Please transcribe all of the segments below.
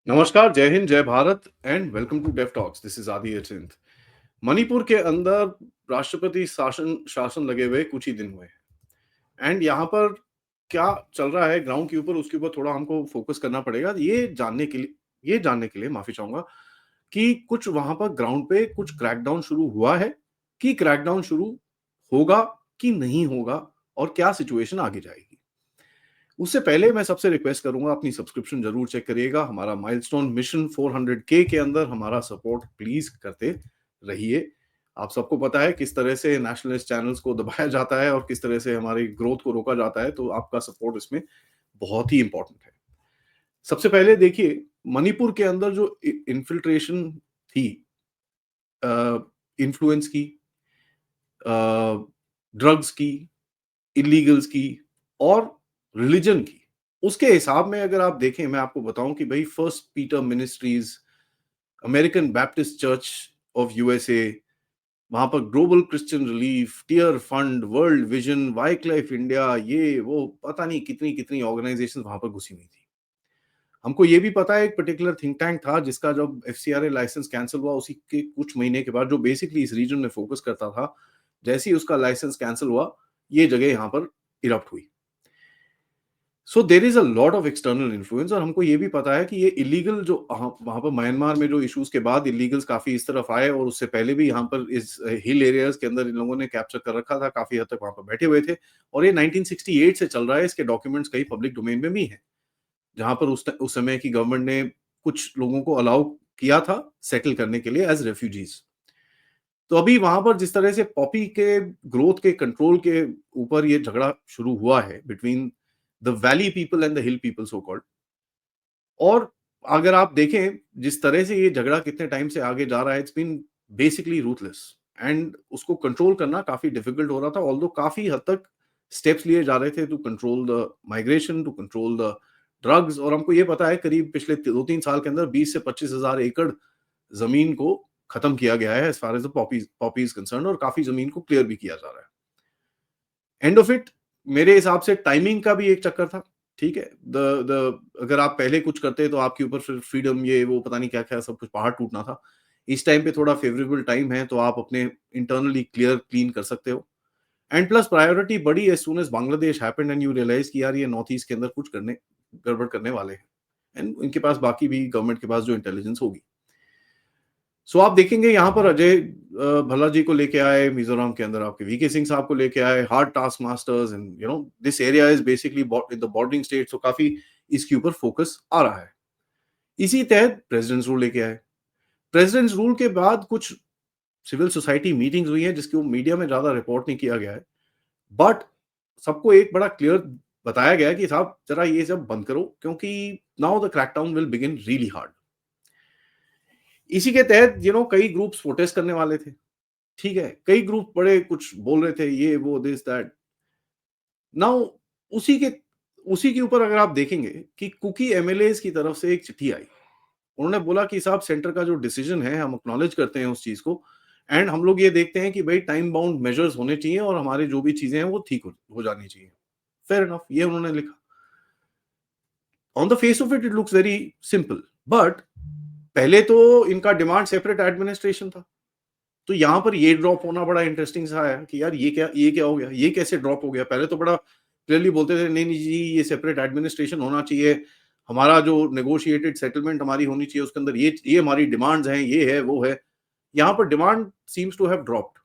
नमस्कार, जय हिंद, जय Bharat and welcome to Dev Talks. This is Adi Achint. Manipur के अंदर राष्ट्रपति शासन शासन लगे हुए कुछ ही दिन हुए हैं एंड यहाँ पर क्या चल रहा है ग्राउंड के ऊपर, उसके ऊपर थोड़ा हमको फोकस करना पड़ेगा। ये जानने के लिए माफी चाहूंगा कि कुछ वहां पर ग्राउंड पे कुछ क्रैकडाउन शुरू हुआ है, कि क्रैकडाउन शुरू होगा कि नहीं होगा, और क्या सिचुएशन आगे जाएगी। उससे पहले मैं सबसे रिक्वेस्ट करूंगा, अपनी सब्सक्रिप्शन जरूर चेक करिएगा। हमारा माइलस्टोन मिशन 400K के अंदर हमारा सपोर्ट प्लीज करते रहिए। आप सबको पता है किस तरह से नेशनलिस्ट चैनल्स को दबाया जाता है और किस तरह से हमारी ग्रोथ को रोका जाता है, तो आपका सपोर्ट इसमें बहुत ही इंपॉर्टेंट है। सबसे पहले देखिए, मणिपुर के अंदर जो इन्फिल्ट्रेशन थी, इन्फ्लुएंस की, ड्रग्स की, इलीगल्स की और रिलीजन की, उसके हिसाब में अगर आप देखें, मैं आपको बताऊं कि भाई First Peter Ministries, American Baptist Church of USA, वहां पर Global Christian Relief, Tear Fund, World Vision, Wildlife India, ये वो पता नहीं कितनी कितनी ऑर्गेनाइजेशन वहां पर घुसी हुई थी। हमको ये भी पता है एक पर्टिकुलर थिंक टैंक था जिसका जब एफसीआरए लाइसेंस कैंसिल हुआ, उसी के कुछ महीने के बाद, जो बेसिकली इस रीजन में फोकस करता था, जैसे ही उसका लाइसेंस कैंसिल हुआ, ये जगह यहाँ पर इरप्ट हुई। So there is a lot of external influence, और हमको ये भी पता है कि ये इलीगल जो वहां पर म्यांमार में जो इश्यूज के बाद इलीगल्स काफी इस तरफ आए, और उससे पहले भी यहाँ पर इस हिल एरियाज के अंदर इन लोगों ने कैप्चर कर रखा था, काफी हद तक वहां पर बैठे हुए थे। और ये 1968 से चल रहा है, इसके डॉक्यूमेंट्स कई पब्लिक डोमेन में भी हैं, जहां पर उस समय की गवर्नमेंट ने कुछ लोगों को अलाउ किया था सेटल करने के लिए एज रेफ्यूजीज। तो अभी वहां पर जिस तरह से पॉपी के ग्रोथ के कंट्रोल के ऊपर ये झगड़ा शुरू हुआ है between the valley people and the hill people so called, और अगर आप देखें जिस तरह से ये झगड़ा कितने टाइम से आगे जा रहा है, it's been basically ruthless, and उसको कंट्रोल करना काफी डिफिकल्ट हो रहा था, ऑल्दो काफी हद तक स्टेप्स लिए जा रहे थे to control the migration, to control the drugs. और हमको ये पता है करीब पिछले 2-3 साल के अंदर 20 से 25 हजार एकड़ जमीन को खत्म किया गया है as far as the poppy is concern, और काफी जमीन को क्लियर भी किया जा रहा है। एंड ऑफ इट, मेरे हिसाब से टाइमिंग का भी एक चक्कर था। ठीक है, द द अगर आप पहले कुछ करते तो आपके ऊपर फिर फ्रीडम, ये वो पता नहीं क्या क्या सब कुछ पहाड़ टूटना था। इस टाइम पे थोड़ा फेवरेबल टाइम है, तो आप अपने इंटरनली क्लियर क्लीन कर सकते हो। एंड प्लस प्रायोरिटी बढ़ी as soon as Bangladesh happened and you realise कि यार ये नॉर्थ ईस्ट के अंदर कुछ करने गड़बड़ करने वाले हैं, एंड इनके पास बाकी भी गवर्नमेंट के पास जो इंटेलिजेंस होगी। सो आप देखेंगे यहाँ पर अजय भल्ला जी को लेके आए, मिजोरम के अंदर आपके वीके सिंह साहब को लेके आए, hard task masters, and you know this area is basically the bordering state, तो काफी इसके ऊपर फोकस आ रहा है। इसी तहत प्रेसिडेंट्स रूल लेके आए। प्रेसिडेंट्स रूल के बाद कुछ सिविल सोसाइटी मीटिंग्स हुई हैं जिसको मीडिया में ज्यादा रिपोर्ट नहीं किया गया है, बट सबको एक बड़ा क्लियर बताया गया है कि साहब जरा ये सब बंद करो, क्योंकि now the crackdown will begin really hard. इसी के तहत कई ग्रुप्स प्रोटेस्ट करने वाले थे। ठीक है, कई ग्रुप बड़े कुछ बोल रहे थे, ये वो दिस दैट। नाउ उसी के उसी के ऊपर अगर आप देखेंगे कि कुकी एमएलएस की तरफ से एक चिट्ठी आई, उन्होंने बोला कि साहब सेंटर का जो डिसीजन है हम एक्नॉलेज करते हैं उस चीज को, एंड हम लोग ये देखते हैं कि भाई टाइम बाउंड मेजर्स होने चाहिए और हमारे जो भी चीजें हैं वो ठीक हो जानी चाहिए। फेयर इनफ, ये उन्होंने लिखा। On the face of it it looks very simple, but पहले तो इनका डिमांड सेपरेट एडमिनिस्ट्रेशन था। तो यहाँ पर ये ड्रॉप होना बड़ा इंटरेस्टिंग सा है कि यार ये क्या हो गया, ये कैसे ड्रॉप हो गया। पहले तो बड़ा क्लियरली बोलते थे नहीं नहीं जी, ये सेपरेट एडमिनिस्ट्रेशन होना चाहिए, हमारा जो नेगोशिएटेड सेटलमेंट हमारी होनी चाहिए, उसके अंदर ये हमारी डिमांड्स हैं, ये है वो है। यहाँ पर demand seems to have dropped,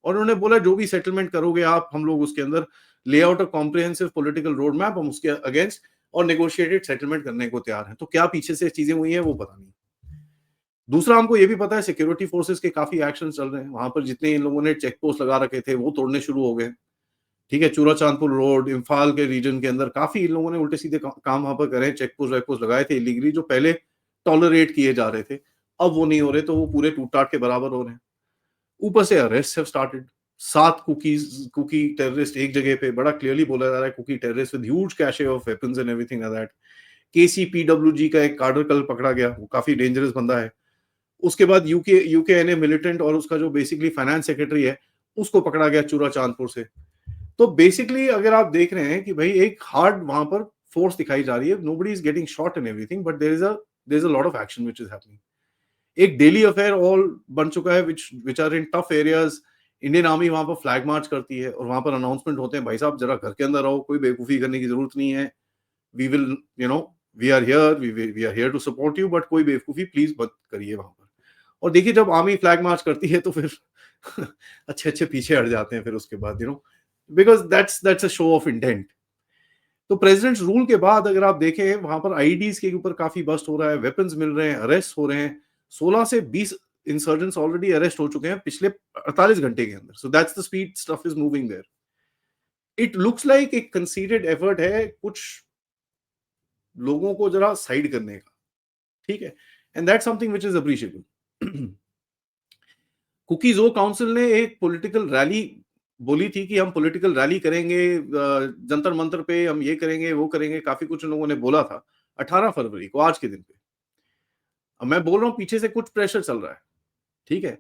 और उन्होंने बोला जो भी सेटलमेंट करोगे आप, हम लोग उसके अंदर ले out a comprehensive political road map, हम उसके अगेंस्ट और नेगोशिएटेड सेटलमेंट करने को तैयार हैं। तो क्या पीछे से चीजें हुई हैं वो पता नहीं। दूसरा, हमको ये भी पता है सिक्योरिटी फोर्सेस के काफी एक्शन चल रहे हैं वहां पर, जितने इन लोगों ने चेक पोस्ट लगा रखे थे वो तोड़ने शुरू हो गए। ठीक है, चूरा चांदपुर रोड, इम्फाल के रीजन के अंदर काफी इन लोगों ने उल्टे सीधे काम वहां पर करे, चेक पोस्ट वेक पोस्ट लगाए थे इलीगली, जो पहले टॉलरेट किए जा रहे थे, अब वो नहीं हो रहे, तो वो पूरे टूट टाट के बराबर हो रहे हैं। ऊपर से arrest have started. 7 Kuki terrorist एक जगह पे, बड़ा क्लियरली बोला जा रहा है, Kuki terrorist with huge cache of weapons and everything like that. KCPWG का एक कार्डर कल पकड़ा गया, वो काफी डेंजरस बंदा है। उसके बाद यूकेएनए मिलिटेंट और उसका जो बेसिकली फाइनेंस सेक्रेटरी है, उसको पकड़ा गया चूरा चांदपुर से। तो बेसिकली अगर आप देख रहे हैं कि भाई एक हार्ड वहां पर फोर्स दिखाई जा रही है, nobody is getting shot and everything, but there is a there is a lot of action which is happening. एक डेली अफेयर ऑल बन चुका है which are in tough areas. Indian army वहां पर फ्लैग मार्च करती है और वहां पर अनाउंसमेंट होते हैं, भाई साहब जरा घर के अंदर आओ, कोई बेवकूफी करने की जरूरत नहीं है. We will you know we are here, we are here to support you, but कोई बेवकूफी प्लीज मत करिए वहां पर. और देखिए जब आर्मी फ्लैग मार्च करती है तो फिर अच्छे अच्छे पीछे हट जाते हैं फिर उसके बाद, because that's a show off intent. तो प्रेसिडेंट्स रूल के बाद अगर आप देखें वहां पर आईडीज के ऊपर काफी बस्ट हो रहा है, वेपन्स मिल रहे हैं, अरेस्ट हो रहे हैं. 16 से 20 इंसर्जेंट्स ऑलरेडी अरेस्ट हो चुके हैं पिछले 48 घंटे के अंदर. So that's the speed stuff is moving there. It looks like एक कंसीडर्ड एफर्ट है कुछ लोगों को जरा साइड करने का, ठीक है, and that's something which is appreciable. कुकीज ओ काउंसिल ने एक पॉलिटिकल रैली बोली थी कि हम पॉलिटिकल रैली करेंगे जंतर मंतर पे, हम ये करेंगे वो करेंगे, काफी कुछ लोगों ने बोला था 18 फरवरी को, आज के दिन पे. अब मैं बोल रहा हूँ पीछे से कुछ प्रेशर चल रहा है, ठीक है,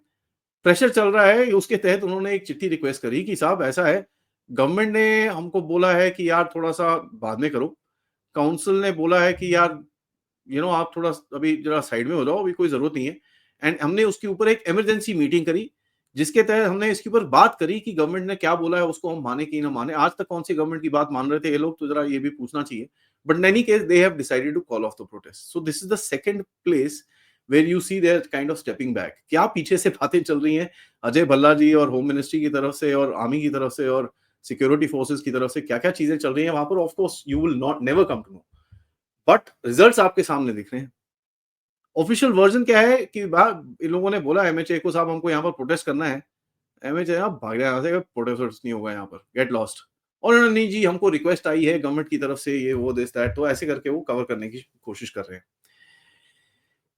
प्रेशर चल रहा है. उसके तहत उन्होंने एक चिट्ठी रिक्वेस्ट करी कि साहब ऐसा है, गवर्नमेंट ने हमको बोला है कि यार थोड़ा सा बाद में करो, काउंसिल ने बोला है कि यार आप थोड़ा अभी जरा साइड में हो जाओ, अभी कोई जरूरत नहीं है. एंड हमने उसके ऊपर एक इमरजेंसी मीटिंग करी जिसके तहत हमने इसके ऊपर बात करी कि गवर्नमेंट ने क्या बोला है उसको हम माने कि ना माने. आज तक कौन सी गवर्नमेंट की बात मान रहे थे ये लोग, तो जरा ये भी पूछना चाहिए. But in any case they have decided to call off the protest. So this is the second place where you see there kind of stepping back. क्या पीछे से बातें चल रही हैं अजय भल्ला जी और होम मिनिस्ट्री की तरफ से और आर्मी की तरफ से और सिक्योरिटी फोर्सेस की तरफ से, क्या क्या चीजें चल रही हैं वहां पर, of course you will not never come to know, but results आपके सामने दिख रहे हैं. ऑफिशियल वर्जन क्या है कि इन लोगों ने बोला एमएचए को, साहब हमको यहाँ पर प्रोटेस्ट करना है. एमएचए आप भाग रहे यहाँ से, प्रोटेस्ट नहीं होगा यहाँ पर, गेट लॉस्ट. और उन्होंने नहीं जी हमको रिक्वेस्ट आई है गवर्नमेंट की तरफ से, ये वो दिस दैट, तो ऐसे करके वो कवर करने की कोशिश कर रहे हैं.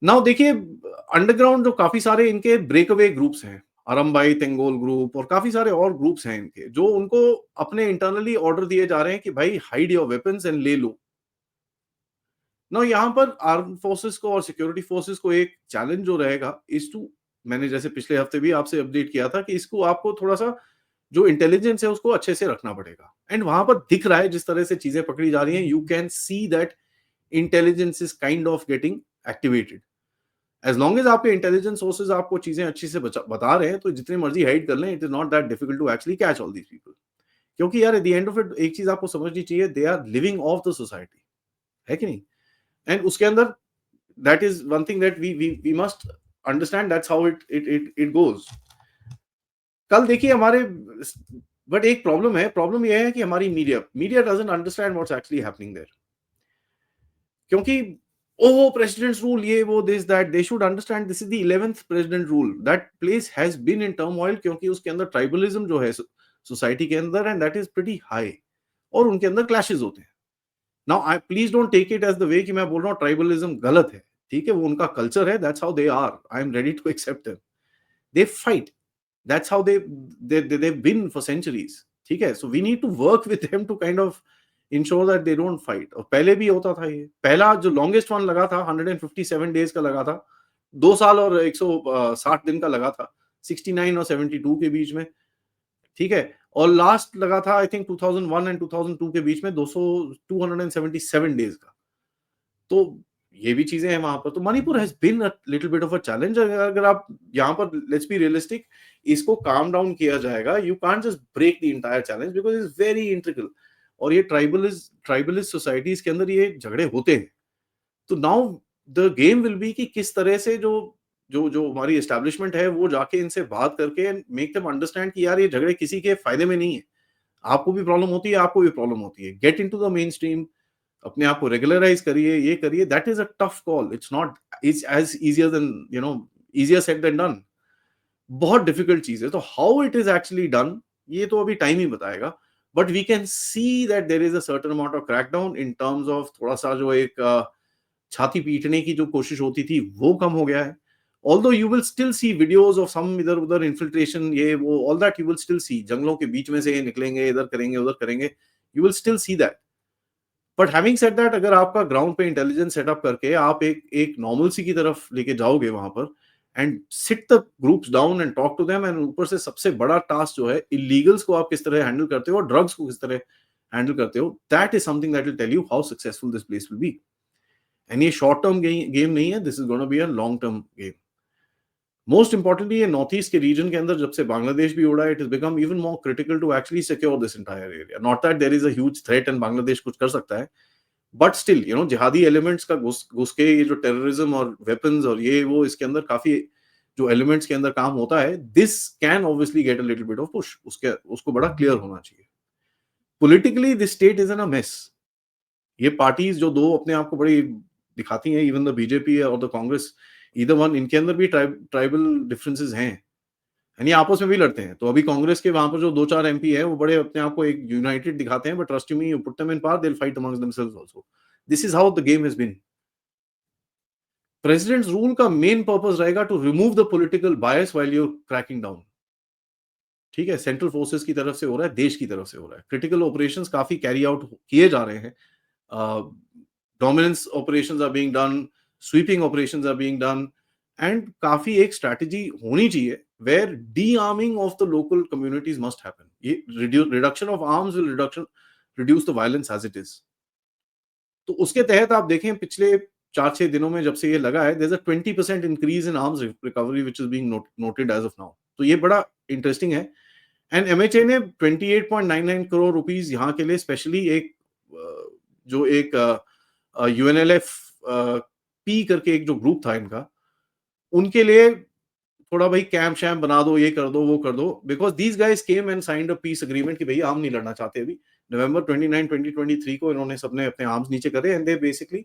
नाउ देखिए अंडरग्राउंड जो काफी सारे इनके ब्रेकअवे ग्रुप्स हैं, आरमबाई तेंगोल ग्रुप और काफी सारे और ग्रुप्स हैं इनके, जो उनको अपने इंटरनली ऑर्डर दिए जा रहे हैं कि भाई हाइड योर वेपन्स एंड ले लो. ना यहाँ पर आर्म फोर्सेस को और सिक्योरिटी फोर्सेस को एक चैलेंज जो रहेगा इज टू, मैंने जैसे पिछले हफ्ते भी आपसे अपडेट किया था कि इसको आपको थोड़ा सा जो इंटेलिजेंस है उसको अच्छे से रखना पड़ेगा. एंड वहां पर दिख रहा है जिस तरह से चीजें पकड़ी जा रही हैं, you can see that intelligence is kind of getting activated. As long as आपके इंटेलिजेंस सोर्सेज आपको चीजें अच्छी से बता रहे हैं तो जितनी मर्जी हाइड कर लें, it is not that difficult to actually catch all these people. क्योंकि यार at the end of it एक चीज आपको समझनी चाहिए, they are living off the society, है कि नहीं. एंड उसके अंदर that is one thing that we must understand, that's how it goes. कल देखिए हमारे, बट एक प्रॉब्लम ये है कि हमारी media doesn't understand what's actually happening there. क्योंकि ओह प्रेसिडेंट्स रूल, ये वो this that, they should understand this is the 11th president rule. That place has been in turmoil क्योंकि उसके अंदर ट्राइबलिज्म जो है सोसाइटी के अंदर, and that is pretty high, और उनके अंदर क्लैशेस होते हैं. Now I please don't take it as the way कि मैं बोल रहा हूँ ट्राइबलिज्म गलत है, ठीक है, वो उनका कल्चर है, that's how they are, I am ready to accept them. They fight, that's how they've been for centuries, ठीक है. So we need to work with them to kind of ensure that they don't fight. और पहले भी होता था, ये पहला जो लॉन्गेस्ट वन लगा था 157 डेज का लगा था, 2 साल और 160 दिन का लगा था, 69 और 72 के बीच में, ठीक है. और लास्ट लगा था आई थिंक 2001 एंड 2002 के बीच में 277 डेज का. तो ये भी चीजें हैं वहां पर. तो Manipur has been a little bit of a challenge. अगर आप यहाँ पर, लेट्स बी रियलिस्टिक, इसको काम डाउन किया जाएगा, you can't just break the entire challenge because it's very intricate. और ये ट्राइबलिस्ट सोसाइटीज के अंदर ये झगड़े होते हैं. तो now the game will be कि किस तरह से जो जो जो हमारी एस्टैब्लिशमेंट है वो जाके इनसे बात करके मेक देम अंडरस्टैंड कि यार ये झगड़े किसी के फायदे में नहीं है. आपको भी प्रॉब्लम होती है, आपको भी प्रॉब्लम होती है, get into the main stream, अपने आप को रेगुलराइज करिए, ये करिए. That is a tough call. It's not, it's as easier than easier said than done. बहुत डिफिकल्ट चीज है. तो how it is actually done ये तो अभी टाइम ही बताएगा. But we can see that there is a certain amount of crackdown in terms of थोड़ा सा जो एक छाती पीटने की जो कोशिश होती थी वो कम हो गया है. Although you will still see videos of some इधर उधर infiltration, ये वो, all that you will still see. जंगलों के बीच में से निकलेंगे, इधर करेंगे उधर करेंगे, you will still see that. But having said that, अगर आपका ग्राउंड पे इंटेलिजेंस सेटअप करके आप एक नॉर्मलसी की तरफ लेके जाओगे वहां पर, and sit the groups down and talk to them, and ऊपर से सबसे बड़ा टास्क जो है इलीगल्स को आप किस तरह हैंडल करते हो और ड्रग्स को किस तरह हैंडल करते हो, that is something that will tell you how successful this place will be. And ये शॉर्ट टर्म गेम नहीं है, this is gonna be a long term game. Most importantly ये नॉर्थ ईस्ट के रीजन के अंदर जब से बांग्लादेश भी उड़ा, it is become even more critical to actually secure this entire area. Not that there is a huge threat and Bangladesh कुछ कर सकता है, बट स्टिल यू नो जिहादी एलिमेंट्स का घुस घुस के ये जो टेररिज्म और वेपन्स और ये वो इसके अंदर काफी जो एलिमेंट्स के अंदर काम होता है, this can obviously get a little bit of push. उसके उसको बड़ा क्लियर होना चाहिए. Politically this state is in a mess. ये पार्टीज जो दो अपने आप को बड़ी दिखाती हैं, इवन द बीजेपी और द कांग्रेस, ईदर वन, इनके अंदर भी ट्राइबल डिफरेंसेस हैं, यानी आपस में भी लड़ते हैं. तो अभी कांग्रेस के वहां पर जो 2-4 एमपी है वो बड़े अपने आप को एक यूनाइटेड दिखाते हैं, but trust me, you put them in power, they will fight amongst themselves also. This is how the game has been. President's rule का मेन पर्पस रहेगा to remove the political bias while you cracking down. ठीक है, central forces की तरफ से हो रहा है, देश की तरफ से हो रहा है. क्रिटिकल ऑपरेशंस काफी कैरी आउट किए जा रहे हैं. Dominance operations are being done, sweeping operations are being done, and काफी एक स्ट्रैटेजी होनी चाहिए where de-arming of the local communities must happen. ये reduction of arms will reduce the violence as it is. तो उसके तहत आप देखें पिछले 4-6 दिनों में जब से ये लगा है, there's a 20% increase in arms recovery which is being noted as of now. तो ये बड़ा इंटरेस्टिंग है. एंड एमएचए ने 28.99 करोड़ रुपीस यहाँ के लिए स्पेशली एक जो एक यूएनएलएफ पी करके एक जो ग्रुप था इनका, उनके लिए थोड़ा भाई कैंप शैम्प बना दो, ये कर दो, वो कर दो, because these guys came and signed a piece agreement कि भैया हम नहीं लड़ना चाहते. अभी नवंबर 29, 2023 को इन्होंने सबने अपने आर्म्स नीचे करे and they basically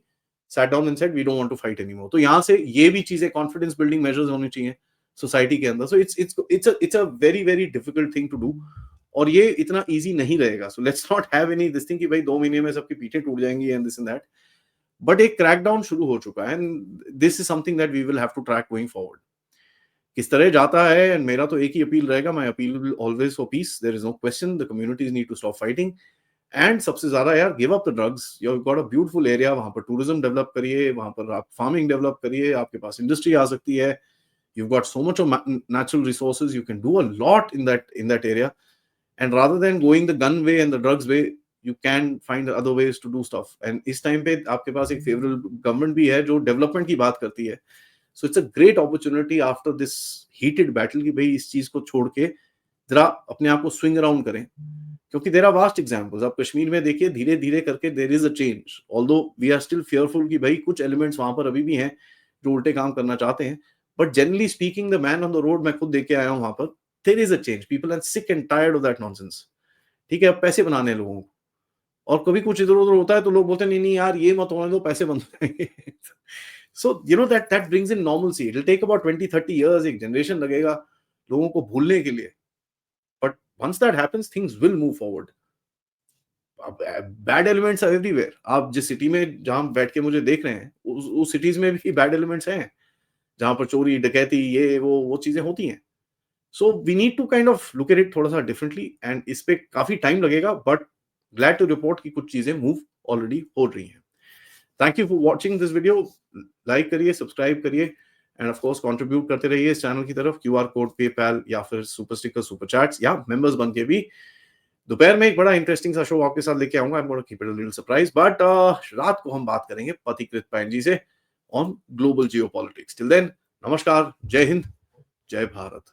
sat down and said we don't want to fight anymore. तो यहाँ से ये भी चीजें कॉन्फिडेंस बिल्डिंग मेजर्स होनी चाहिए सोसाइटी के अंदर. So it's a very very difficult thing to do, और ये इतना इजी नहीं रहेगा. So let's not have any this thing कि भाई 2 महीने में सबकी पीठें टूट जाएंगी and this and that. But एक क्रैकडाउन शुरू हो चुका है and this is something that we will have to track going forward. किस तरह जाता है, एंड मेरा तो एक ही अपील रहेगा, my appeal will always for peace. There is no question, the communities need to stop fighting. And सबसे ज्यादा यार, give up the drugs. You have got a beautiful area, वहां पर टूरिज्म डेवलप करिए, वहां पर आप फार्मिंग डेवलप करिए, आपके पास इंडस्ट्री आ सकती है. You've got so much of natural resources, you can do a lot in that area, and rather than going the gun way and the drugs way, you can find other ways to do stuff. And इस time पे आपके पास एक favourable government भी है जो development की बात करती है. सो it's a great opportunity after this heated battle कि भाई इस चीज को छोड़ के जरा अपने आप को स्विंग अराउंड करें, क्योंकि देयर आर वास्ट एग्जांपल्स. आप कश्मीर में देखिए, धीरे धीरे करके there is a change, although we are still fearful कि भाई कुछ एलिमेंट्स वहां पर अभी भी हैं जो उल्टे काम करना चाहते हैं. But generally speaking, the man on the road, मैं खुद देख के आया हूं वहां पर, there is a change. People are sick and tired of that nonsense. ठीक है, अब पैसे बनाने लोगों को, और कभी कुछ इधर उधर होता है तो लोग बोलते हैं नहीं नहीं यार ये मत होने दो, पैसे बंद हो जाएंगे. So you know that brings in normalcy. It will take about 20-30 years, एक जनरेशन लगेगा लोगों को भूलने के लिए. But once that happens, things will move forward. Bad elements are everywhere. आप जिस सिटी में जहां बैठ के मुझे देख रहे हैं, उस सिटीज में भी बैड एलिमेंट्स हैं, जहां पर चोरी डकैती ये वो चीजें होती हैं. So we need to kind of look at it थोड़ा सा डिफरेंटली, एंड इस पे काफी टाइम लगेगा, बट ग्लैड टू रिपोर्ट कि कुछ चीजें मूव ऑलरेडी हो रही हैं. Thank you for watching this video. Like करिए, सब्सक्राइब करिए, एंड ऑफ कोर्स कंट्रीब्यूट करते रहिए इस चैनल की तरफ. क्यूआर कोड, पेपैल या फिर सुपर स्टिकर, सुपर चैट्स, या मेंबर्स बन के भी. दोपहर में एक बड़ा इंटरेस्टिंग सा शो आपके साथ लेके आऊंगा. I am gonna keep it a little surprise, but रात को हम बात करेंगे पथिकृत पायन जी से on global geopolitics. Till then, नमस्कार, जय हिंद, जय भारत.